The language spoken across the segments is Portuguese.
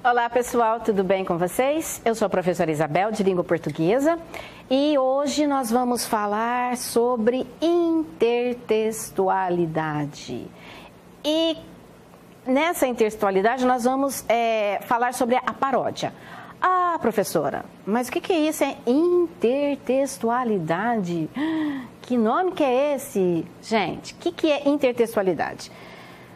Olá pessoal, tudo bem com vocês? Eu sou a professora Isabel, de língua portuguesa, e hoje nós vamos falar sobre intertextualidade. E nessa intertextualidade nós vamos falar sobre a paródia. Ah, professora, mas o que é isso? É intertextualidade? Que nome que é esse? Gente, o que é intertextualidade?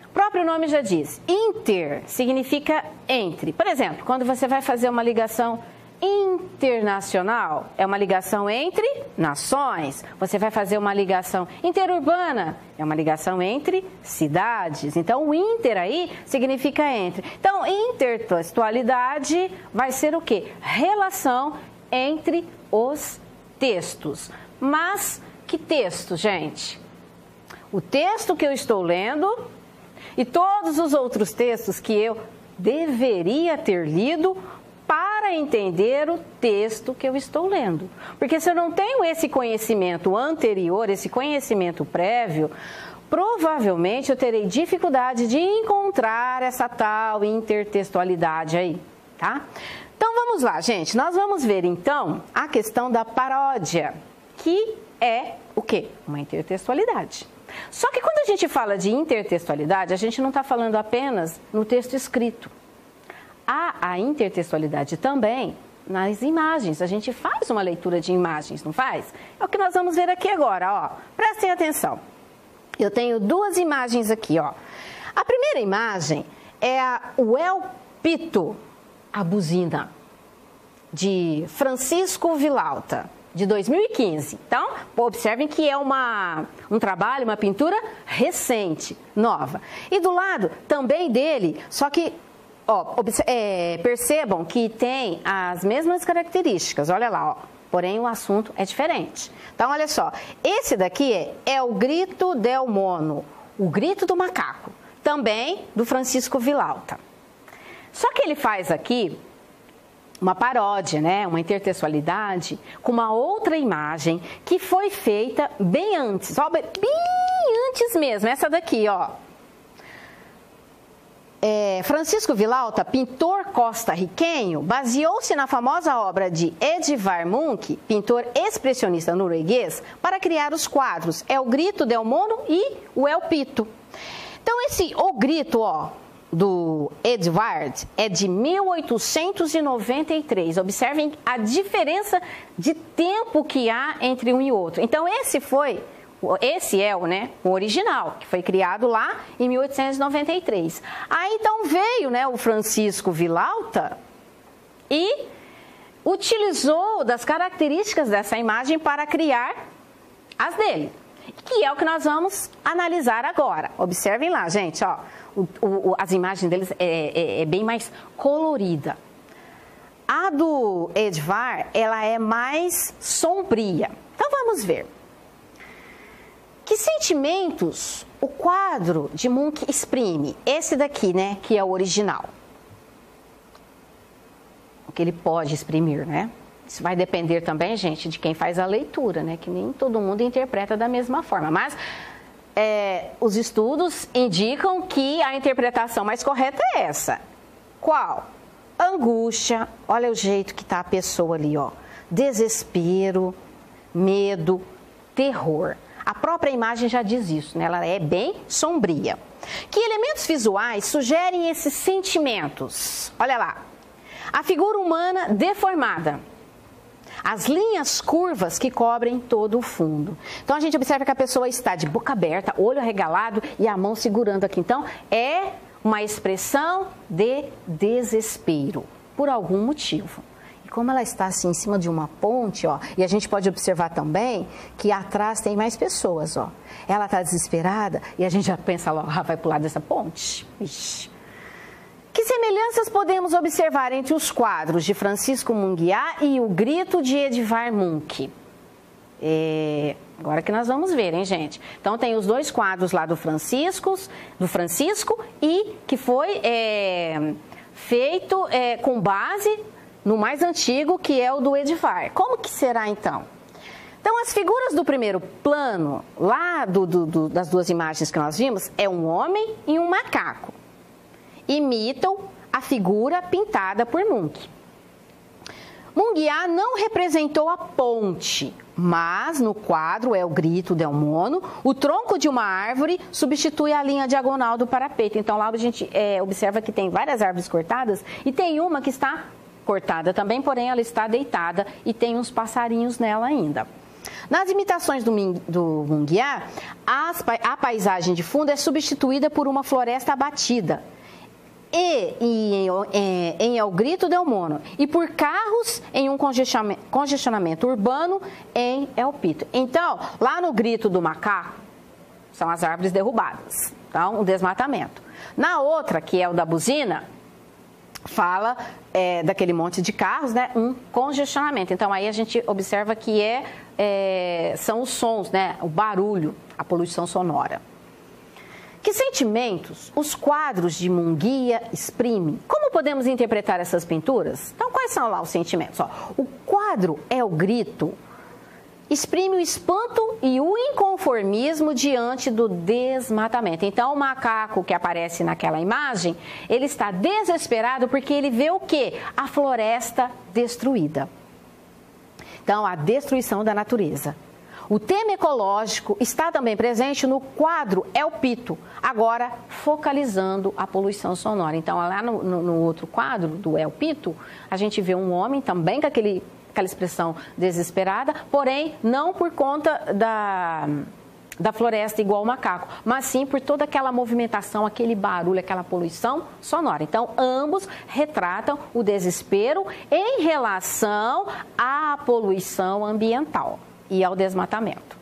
O próprio nome já diz, inter significa entre. Por exemplo, quando você vai fazer uma ligação internacional, é uma ligação entre nações. Você vai fazer uma ligação interurbana, é uma ligação entre cidades. Então, o inter aí significa entre. Então, intertextualidade vai ser o quê? Relação entre os textos. Mas, que texto, gente? O texto que eu estou lendo e todos os outros textos que eu deveria ter lido para entender o texto que eu estou lendo. Porque se eu não tenho esse conhecimento anterior, esse conhecimento prévio, provavelmente eu terei dificuldade de encontrar essa tal intertextualidade aí, tá? Então vamos lá, gente. Nós vamos ver então a questão da paródia, que é o quê? Uma intertextualidade. Só que quando a gente fala de intertextualidade, a gente não está falando apenas no texto escrito. Há a intertextualidade também nas imagens. A gente faz uma leitura de imagens, não faz? É o que nós vamos ver aqui agora, ó. Prestem atenção. Eu tenho duas imagens aqui, ó. A primeira imagem é o El Pito, a buzina, de Francisco Vilalta, de 2015. Então, observem que é um trabalho, uma pintura recente, nova. E do lado também dele, só que, ó, percebam que tem as mesmas características, olha lá, ó. Porém, o assunto é diferente. Então, olha só, esse daqui é o Grito del Mono, o grito do macaco, também do Francisco Vilalta. Só que ele faz aqui uma paródia, né? Uma intertextualidade com uma outra imagem que foi feita bem antes, ó, bem antes mesmo, essa daqui, ó. Francisco Vilalta, pintor costarriquenho, baseou-se na famosa obra de Edvard Munch, pintor expressionista norueguês, para criar os quadros El Grito del Mono e o El Pito. Então, O Grito, ó, do Edvard é de 1893. Observem a diferença de tempo que há entre um e outro. Então, esse é o original, que foi criado lá em 1893. Aí, então, veio, né, o Francisco Vilalta e utilizou das características dessa imagem para criar as dele, que é o que nós vamos analisar agora. Observem lá, gente, ó. As imagens deles é bem mais colorida. A do Edvard, ela é mais sombria. Então, vamos ver. Que sentimentos o quadro de Munch exprime? Esse daqui, né, que é o original. O que ele pode exprimir, né? Isso vai depender também, gente, de quem faz a leitura, né? Que nem todo mundo interpreta da mesma forma. Mas os estudos indicam que a interpretação mais correta é essa. Qual? Angústia, olha o jeito que está a pessoa ali, ó. Desespero, medo, terror. A própria imagem já diz isso, né? Ela é bem sombria. Que elementos visuais sugerem esses sentimentos? Olha lá. A figura humana deformada. As linhas curvas que cobrem todo o fundo. Então, a gente observa que a pessoa está de boca aberta, olho arregalado e a mão segurando aqui. Então, é uma expressão de desespero, por algum motivo. E como ela está assim em cima de uma ponte, ó, e a gente pode observar também que atrás tem mais pessoas, ó. Ela está desesperada e a gente já pensa logo, vai pular dessa ponte? Ixi. Que semelhanças podemos observar entre os quadros de Francisco Mungiá e o Grito de Edvard Munch? Agora que nós vamos ver, hein, gente? Então, tem os dois quadros lá do Francisco e que foi feito com base no mais antigo, que é o do Edvard. Como que será, então? Então, as figuras do primeiro plano, lá das duas imagens que nós vimos, é um homem e um macaco. Imitam a figura pintada por Munch. Mungiá não representou a ponte, mas no quadro É o Grito del Mono, o tronco de uma árvore substitui a linha diagonal do parapeito. Então lá a gente observa que tem várias árvores cortadas e tem uma que está cortada também, porém ela está deitada e tem uns passarinhos nela ainda. Nas imitações do Mungiá, a paisagem de fundo é substituída por uma floresta abatida. Em É o Grito del Mono, e por carros em um congestionamento urbano em El Pito. Então, lá no Grito do Macaco, são as árvores derrubadas, então, um desmatamento. Na outra, que é o da buzina, fala daquele monte de carros, né, um congestionamento. Então, aí a gente observa que são os sons, né, o barulho, a poluição sonora. Que sentimentos os quadros de Munguia exprimem? Como podemos interpretar essas pinturas? Então, quais são lá os sentimentos? O quadro É o Grito exprime o espanto e o inconformismo diante do desmatamento. Então, o macaco que aparece naquela imagem, ele está desesperado porque ele vê o quê? A floresta destruída. Então, a destruição da natureza. O tema ecológico está também presente no quadro El Pito, agora focalizando a poluição sonora. Então, lá no outro quadro do El Pito, a gente vê um homem também com aquela expressão desesperada, porém não por conta da floresta igual o macaco, mas sim por toda aquela movimentação, aquele barulho, aquela poluição sonora. Então, ambos retratam o desespero em relação à poluição ambiental e ao desmatamento.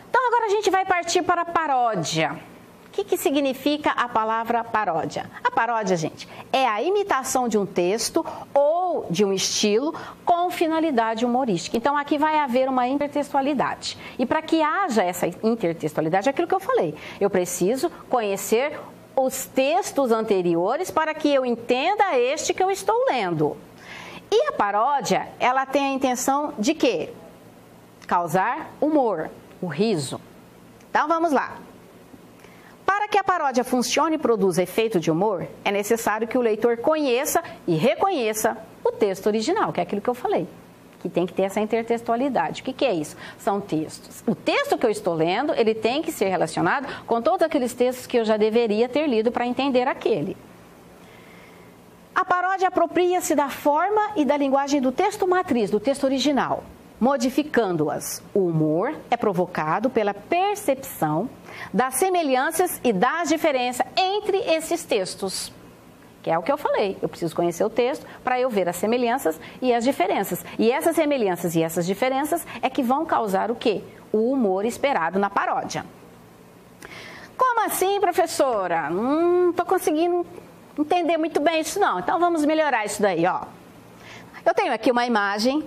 Então, agora a gente vai partir para a paródia. O que significa a palavra paródia? A paródia, gente, é a imitação de um texto ou de um estilo com finalidade humorística. Então, aqui vai haver uma intertextualidade. E para que haja essa intertextualidade, é aquilo que eu falei. Eu preciso conhecer os textos anteriores para que eu entenda este que eu estou lendo. E a paródia, ela tem a intenção de quê? Causar humor, o riso. Então, vamos lá. Para que a paródia funcione e produza efeito de humor, é necessário que o leitor conheça e reconheça o texto original, que é aquilo que eu falei, que tem que ter essa intertextualidade. O que é isso? São textos. O texto que eu estou lendo, ele tem que ser relacionado com todos aqueles textos que eu já deveria ter lido para entender aquele. A paródia apropria-se da forma e da linguagem do texto matriz, do texto original, modificando-as. O humor é provocado pela percepção das semelhanças e das diferenças entre esses textos, que é o que eu falei. Eu preciso conhecer o texto para eu ver as semelhanças e as diferenças. E essas semelhanças e essas diferenças é que vão causar o quê? O humor esperado na paródia. Como assim, professora? Não estou conseguindo entender muito bem isso não. Então vamos melhorar isso daí, ó. Eu tenho aqui uma imagem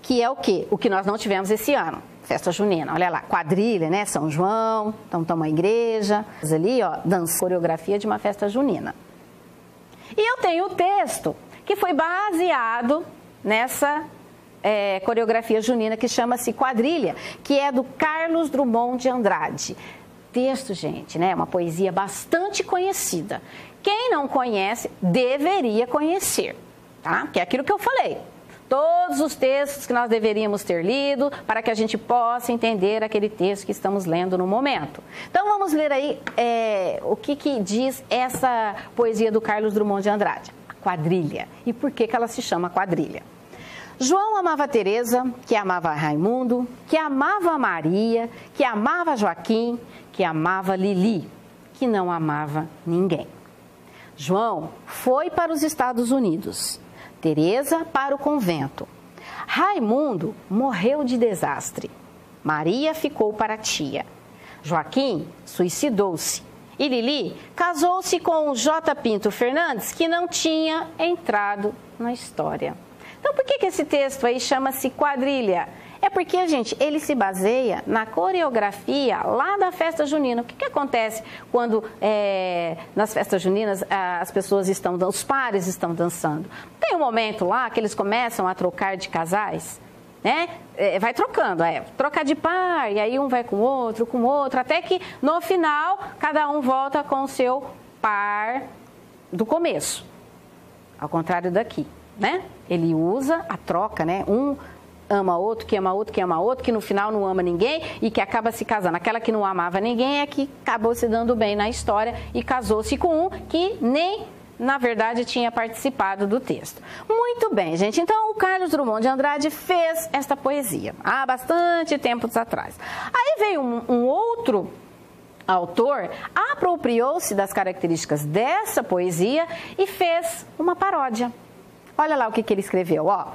que é o quê? O que nós não tivemos esse ano. Festa junina, olha lá, quadrilha, né? São João, então estamos na igreja. Ali, ó, dança, coreografia de uma festa junina. E eu tenho o texto que foi baseado nessa coreografia junina que chama-se Quadrilha, que é do Carlos Drummond de Andrade. Texto, gente, né? Uma poesia bastante conhecida. Quem não conhece, deveria conhecer, tá? Que é aquilo que eu falei. Todos os textos que nós deveríamos ter lido para que a gente possa entender aquele texto que estamos lendo no momento. Então, vamos ler aí o que diz essa poesia do Carlos Drummond de Andrade, a Quadrilha. E por que ela se chama Quadrilha? João amava Teresa, que amava Raimundo, que amava Maria, que amava Joaquim, que amava Lili, que não amava ninguém. João foi para os Estados Unidos. Teresa para o convento. Raimundo morreu de desastre. Maria ficou para a tia. Joaquim suicidou-se. E Lili casou-se com J. Pinto Fernandes, que não tinha entrado na história. Então, por que esse texto aí chama-se Quadrilha? É porque, gente, ele se baseia na coreografia lá da festa junina. O que acontece quando nas festas juninas as pessoas estão, os pares estão dançando? Tem um momento lá que eles começam a trocar de casais, né? Vai trocando, troca de par, e aí um vai com o outro, até que no final cada um volta com o seu par do começo, ao contrário daqui, né? Ele usa a troca, né? Um ama outro, que ama outro, que ama outro, que no final não ama ninguém e que acaba se casando. Aquela que não amava ninguém é que acabou se dando bem na história e casou-se com um que nem, na verdade, tinha participado do texto. Muito bem, gente. Então, o Carlos Drummond de Andrade fez esta poesia há bastante tempos atrás. Aí veio um outro autor, apropriou-se das características dessa poesia e fez uma paródia. Olha lá o que ele escreveu, ó.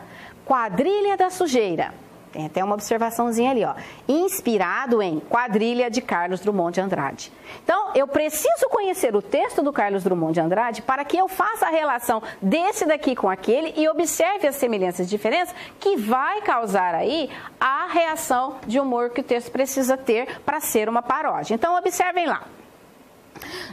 Quadrilha da Sujeira. Tem até uma observaçãozinha ali, ó. Inspirado em Quadrilha de Carlos Drummond de Andrade. Então, eu preciso conhecer o texto do Carlos Drummond de Andrade para que eu faça a relação desse daqui com aquele e observe as semelhanças e diferenças que vai causar aí a reação de humor que o texto precisa ter para ser uma paródia. Então, observem lá.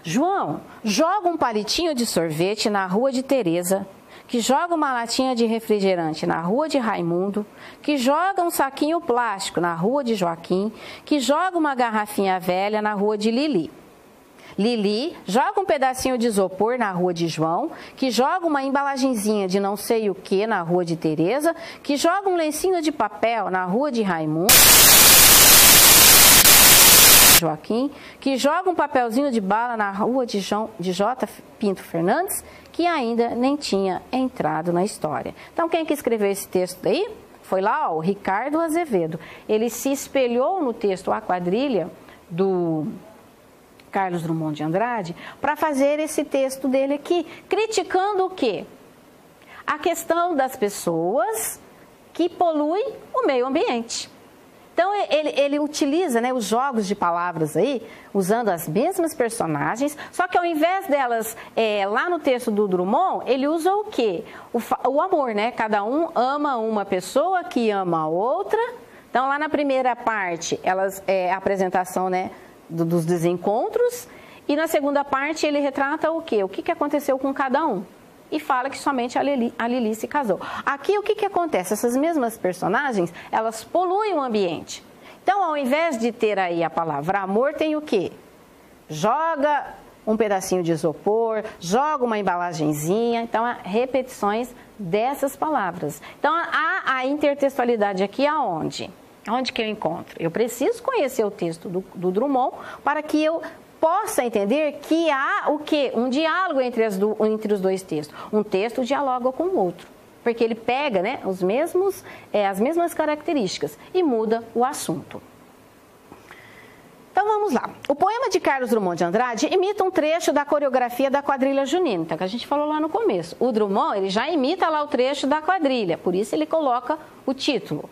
João joga um palitinho de sorvete na rua de Tereza, que joga uma latinha de refrigerante na rua de Raimundo, que joga um saquinho plástico na rua de Joaquim, que joga uma garrafinha velha na rua de Lili. Lili joga um pedacinho de isopor na rua de João, que joga uma embalagenzinha de não sei o que na rua de Tereza, que joga um lencinho de papel na rua de Raimundo, Joaquim, que joga um papelzinho de bala na rua de J. Pinto Fernandes, que ainda nem tinha entrado na história. Então, quem que escreveu esse texto aí? Foi lá, ó, o Ricardo Azevedo. Ele se espelhou no texto A Quadrilha, do Carlos Drummond de Andrade, para fazer esse texto dele aqui, criticando o quê? A questão das pessoas que poluem o meio ambiente. Então, ele utiliza, né, os jogos de palavras aí, usando as mesmas personagens, só que ao invés delas, lá no texto do Drummond, ele usa o quê? O amor, né? Cada um ama uma pessoa que ama a outra. Então, lá na primeira parte, a apresentação, né, dos desencontros, e na segunda parte ele retrata o quê? O que aconteceu com cada um. E fala que somente a Lili se casou. Aqui o que acontece? Essas mesmas personagens, elas poluem o ambiente. Então, ao invés de ter aí a palavra amor, tem o quê? Joga um pedacinho de isopor, joga uma embalagenzinha. Então, há repetições dessas palavras. Então, há a intertextualidade aqui aonde? Onde que eu encontro? Eu preciso conhecer o texto do Drummond para que eu possa entender que há o quê? Um diálogo entre os dois textos. Um texto dialoga com o outro, porque ele pega, né, as mesmas características e muda o assunto. Então vamos lá. O poema de Carlos Drummond de Andrade imita um trecho da coreografia da quadrilha junina, então, que a gente falou lá no começo. O Drummond, ele já imita lá o trecho da quadrilha, por isso ele coloca o título.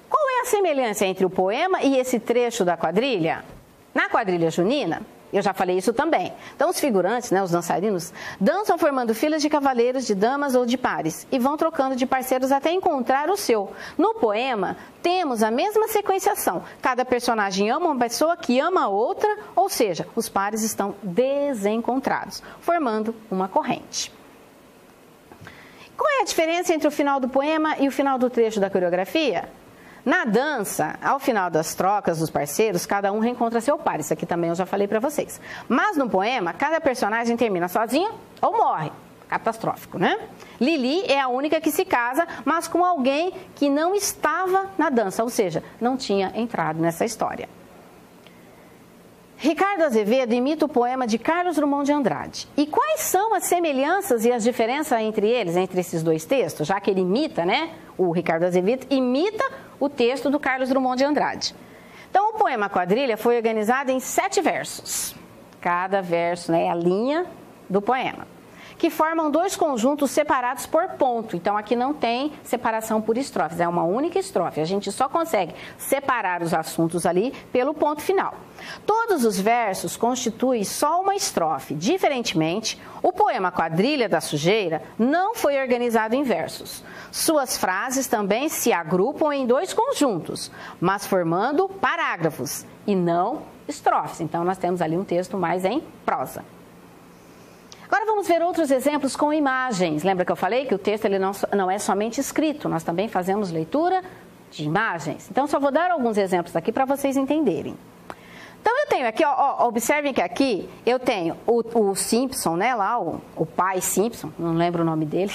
Qual é a semelhança entre o poema e esse trecho da quadrilha? Na quadrilha junina, eu já falei isso também. Então, os figurantes, né, os dançarinos, dançam formando filas de cavaleiros, de damas ou de pares e vão trocando de parceiros até encontrar o seu. No poema, temos a mesma sequenciação. Cada personagem ama uma pessoa que ama a outra, ou seja, os pares estão desencontrados, formando uma corrente. Qual é a diferença entre o final do poema e o final do trecho da coreografia? Na dança, ao final das trocas dos parceiros, cada um reencontra seu par. Isso aqui também eu já falei para vocês. Mas no poema, cada personagem termina sozinha ou morre. Catastrófico, né? Lili é a única que se casa, mas com alguém que não estava na dança, ou seja, não tinha entrado nessa história. Ricardo Azevedo imita o poema de Carlos Drummond de Andrade. E quais são as semelhanças e as diferenças entre eles, entre esses dois textos? Já que ele imita, né? O Ricardo Azevedo imita o texto do Carlos Drummond de Andrade. Então, o poema Quadrilha foi organizado em 7 versos. Cada verso, né, é a linha do poema, que formam 2 conjuntos separados por ponto. Então, aqui não tem separação por estrofes, é uma única estrofe. A gente só consegue separar os assuntos ali pelo ponto final. Todos os versos constituem só uma estrofe. Diferentemente, o poema Quadrilha da Sujeira não foi organizado em versos. Suas frases também se agrupam em 2 conjuntos, mas formando parágrafos e não estrofes. Então, nós temos ali um texto mais em prosa. Agora vamos ver outros exemplos com imagens. Lembra que eu falei que o texto ele não é somente escrito, nós também fazemos leitura de imagens. Então, só vou dar alguns exemplos aqui para vocês entenderem. Então, eu tenho aqui, ó, observem que aqui eu tenho o Simpson, né, lá, o pai Simpson, não lembro o nome dele,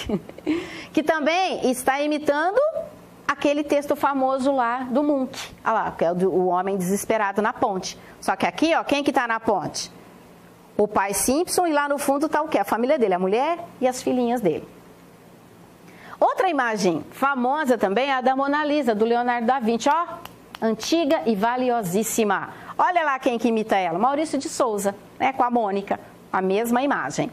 que também está imitando aquele texto famoso lá do Munch, olha lá, que é o homem desesperado na ponte. Só que aqui, ó, quem que está na ponte? O pai Simpson, e lá no fundo está o quê? A família dele, a mulher e as filhinhas dele. Outra imagem famosa também é a da Mona Lisa, do Leonardo da Vinci, ó, antiga e valiosíssima. Olha lá quem que imita ela, Maurício de Souza, né, com a Mônica, a mesma imagem.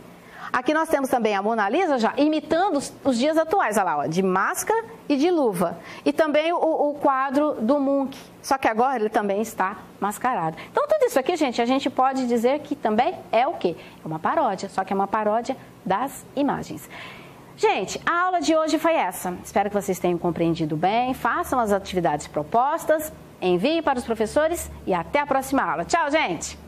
Aqui nós temos também a Mona Lisa já imitando os dias atuais, olha lá, ó, de máscara e de luva. E também o quadro do Munch, só que agora ele também está mascarado. Então tudo isso aqui, gente, a gente pode dizer que também é o quê? É uma paródia, só que é uma paródia das imagens. Gente, a aula de hoje foi essa. Espero que vocês tenham compreendido bem. Façam as atividades propostas, enviem para os professores e até a próxima aula. Tchau, gente!